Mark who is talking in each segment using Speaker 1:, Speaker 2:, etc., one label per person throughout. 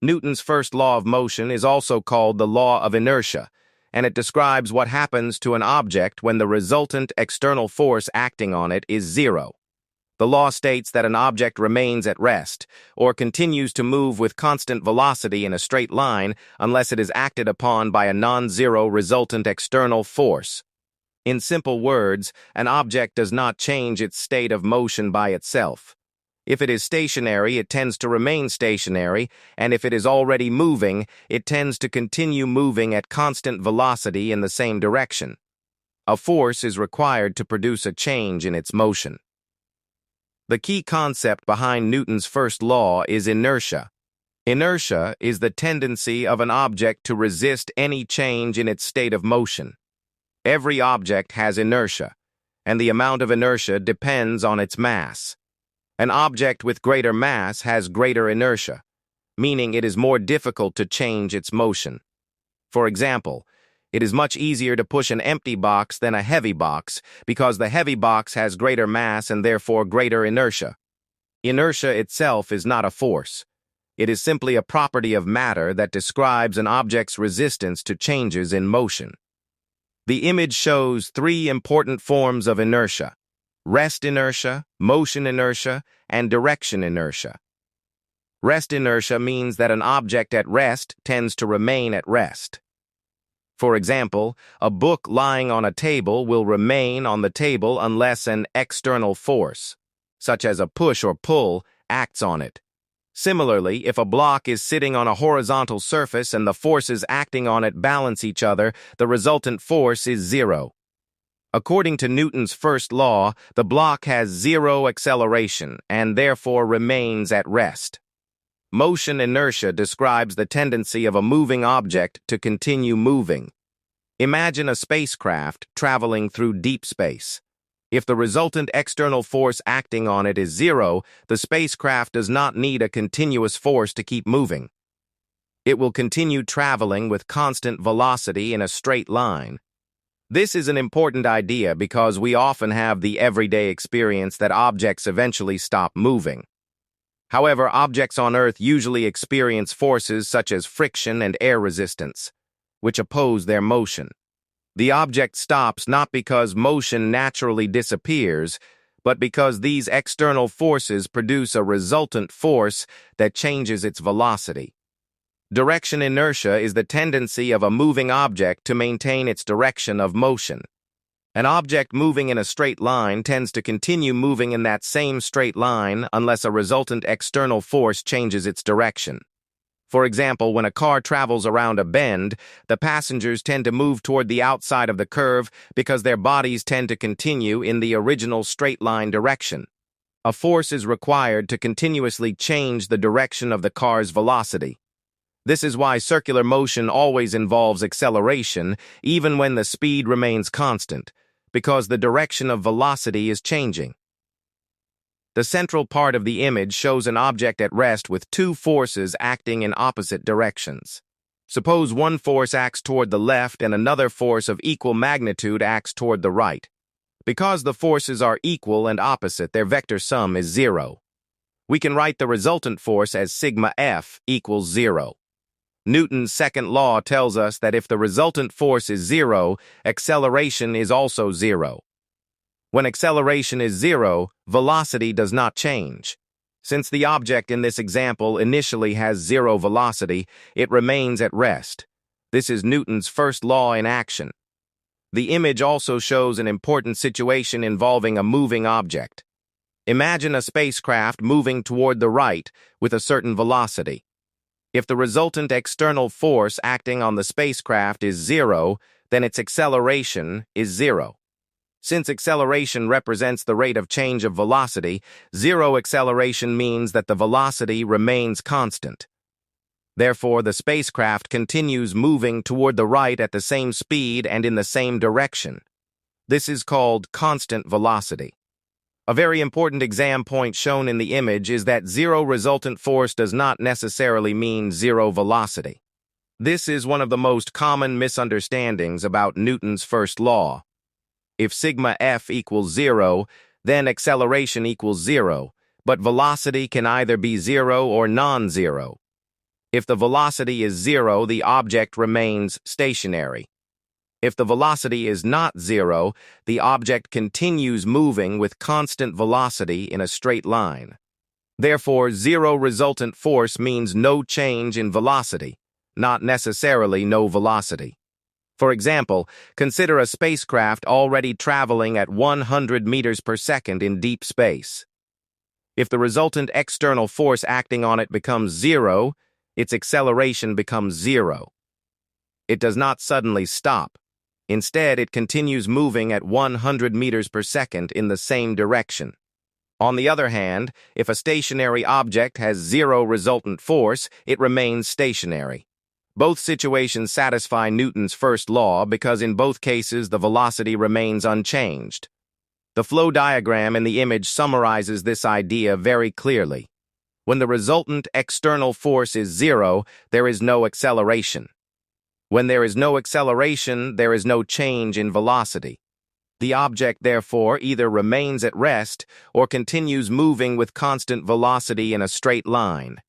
Speaker 1: Newton's first law of motion is also called the law of inertia, and it describes what happens to an object when the resultant external force acting on it is zero. The law states that an object remains at rest, or continues to move with constant velocity in a straight line unless it is acted upon by a non-zero resultant external force. In simple words, an object does not change its state of motion by itself. If it is stationary, it tends to remain stationary, and if it is already moving, it tends to continue moving at constant velocity in the same direction. A force is required to produce a change in its motion. The key concept behind Newton's first law is inertia. Inertia is the tendency of an object to resist any change in its state of motion. Every object has inertia, and the amount of inertia depends on its mass. An object with greater mass has greater inertia, meaning it is more difficult to change its motion. For example, it is much easier to push an empty box than a heavy box because the heavy box has greater mass and therefore greater inertia. Inertia itself is not a force. It is simply a property of matter that describes an object's resistance to changes in motion. The image shows three important forms of inertia: rest inertia, motion inertia, and direction inertia. Rest inertia means that an object at rest tends to remain at rest. For example, a book lying on a table will remain on the table unless an external force, such as a push or pull, acts on it. Similarly, if a block is sitting on a horizontal surface and the forces acting on it balance each other, the resultant force is zero. According to Newton's first law, the block has zero acceleration and therefore remains at rest. Motion inertia describes the tendency of a moving object to continue moving. Imagine a spacecraft traveling through deep space. If the resultant external force acting on it is zero, the spacecraft does not need a continuous force to keep moving. It will continue traveling with constant velocity in a straight line. This is an important idea because we often have the everyday experience that objects eventually stop moving. However, objects on Earth usually experience forces such as friction and air resistance, which oppose their motion. The object stops not because motion naturally disappears, but because these external forces produce a resultant force that changes its velocity. Direction inertia is the tendency of a moving object to maintain its direction of motion. An object moving in a straight line tends to continue moving in that same straight line unless a resultant external force changes its direction. For example, when a car travels around a bend, the passengers tend to move toward the outside of the curve because their bodies tend to continue in the original straight line direction. A force is required to continuously change the direction of the car's velocity. This is why circular motion always involves acceleration, even when the speed remains constant, because the direction of velocity is changing. The central part of the image shows an object at rest with two forces acting in opposite directions. Suppose one force acts toward the left and another force of equal magnitude acts toward the right. Because the forces are equal and opposite, their vector sum is zero. We can write the resultant force as sigma F equals zero. Newton's second law tells us that if the resultant force is zero, acceleration is also zero. When acceleration is zero, velocity does not change. Since the object in this example initially has zero velocity, it remains at rest. This is Newton's first law in action. The image also shows an important situation involving a moving object. Imagine a spacecraft moving toward the right with a certain velocity. If the resultant external force acting on the spacecraft is zero, then its acceleration is zero. Since acceleration represents the rate of change of velocity, zero acceleration means that the velocity remains constant. Therefore, the spacecraft continues moving toward the right at the same speed and in the same direction. This is called constant velocity. A very important exam point shown in the image is that zero resultant force does not necessarily mean zero velocity. This is one of the most common misunderstandings about Newton's first law. If sigma F equals zero, then acceleration equals zero, but velocity can either be zero or non-zero. If the velocity is zero, the object remains stationary. If the velocity is not zero, the object continues moving with constant velocity in a straight line. Therefore, zero resultant force means no change in velocity, not necessarily no velocity. For example, consider a spacecraft already traveling at 100 meters per second in deep space. If the resultant external force acting on it becomes zero, its acceleration becomes zero. It does not suddenly stop. Instead, it continues moving at 100 meters per second in the same direction. On the other hand, if a stationary object has zero resultant force, it remains stationary. Both situations satisfy Newton's first law because in both cases the velocity remains unchanged. The flow diagram in the image summarizes this idea very clearly. When the resultant external force is zero, there is no acceleration. When there is no acceleration, there is no change in velocity. The object, therefore, either remains at rest or continues moving with constant velocity in a straight line.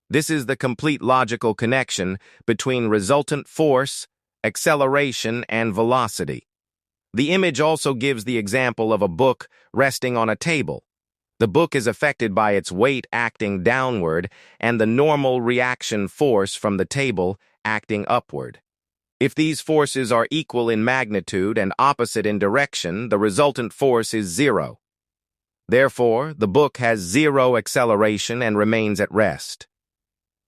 Speaker 1: This is the complete logical connection between resultant force, acceleration, and velocity. The image also gives the example of a book resting on a table. The book is affected by its weight acting downward and the normal reaction force from the table acting upward. If these forces are equal in magnitude and opposite in direction, the resultant force is zero. Therefore, the book has zero acceleration and remains at rest.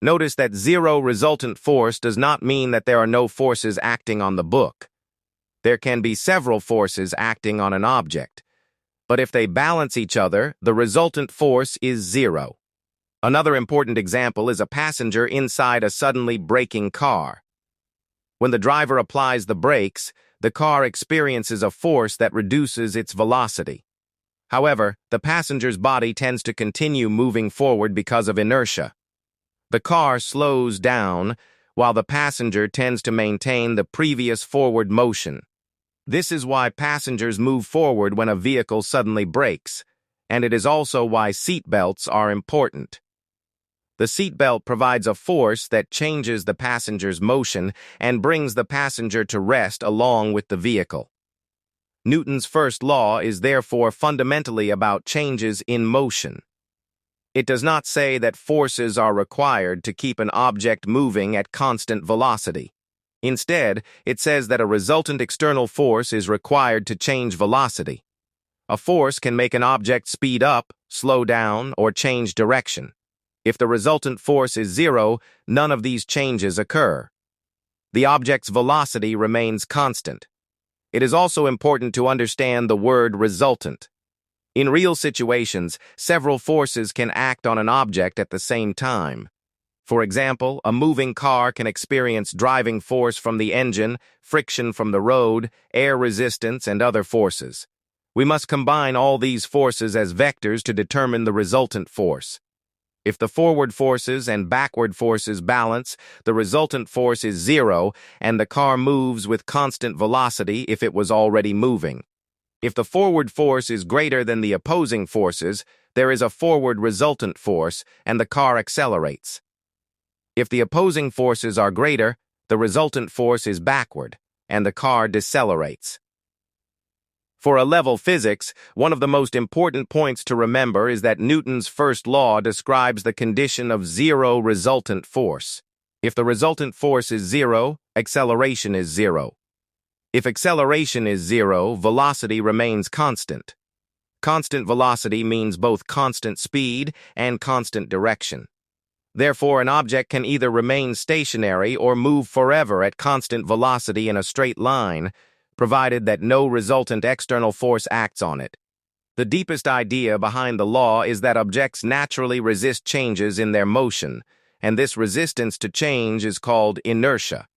Speaker 1: Notice that zero resultant force does not mean that there are no forces acting on the book. There can be several forces acting on an object, but if they balance each other, the resultant force is zero. Another important example is a passenger inside a suddenly braking car. When the driver applies the brakes, the car experiences a force that reduces its velocity. However, the passenger's body tends to continue moving forward because of inertia. The car slows down, while the passenger tends to maintain the previous forward motion. This is why passengers move forward when a vehicle suddenly brakes, and it is also why seat belts are important. The seat belt provides a force that changes the passenger's motion and brings the passenger to rest along with the vehicle. Newton's first law is therefore fundamentally about changes in motion. It does not say that forces are required to keep an object moving at constant velocity. Instead, it says that a resultant external force is required to change velocity. A force can make an object speed up, slow down, or change direction. If the resultant force is zero, none of these changes occur. The object's velocity remains constant. It is also important to understand the word resultant. In real situations, several forces can act on an object at the same time. For example, a moving car can experience driving force from the engine, friction from the road, air resistance, and other forces. We must combine all these forces as vectors to determine the resultant force. If the forward forces and backward forces balance, the resultant force is zero, and the car moves with constant velocity if it was already moving. If the forward force is greater than the opposing forces, there is a forward resultant force, and the car accelerates. If the opposing forces are greater, the resultant force is backward, and the car decelerates. For a level physics, one of the most important points to remember is that Newton's first law describes the condition of zero resultant force. If the resultant force is zero, acceleration is zero. If acceleration is zero, velocity remains constant. Constant velocity means both constant speed and constant direction. Therefore, an object can either remain stationary or move forever at constant velocity in a straight line, provided that no resultant external force acts on it. The deepest idea behind the law is that objects naturally resist changes in their motion, and this resistance to change is called inertia.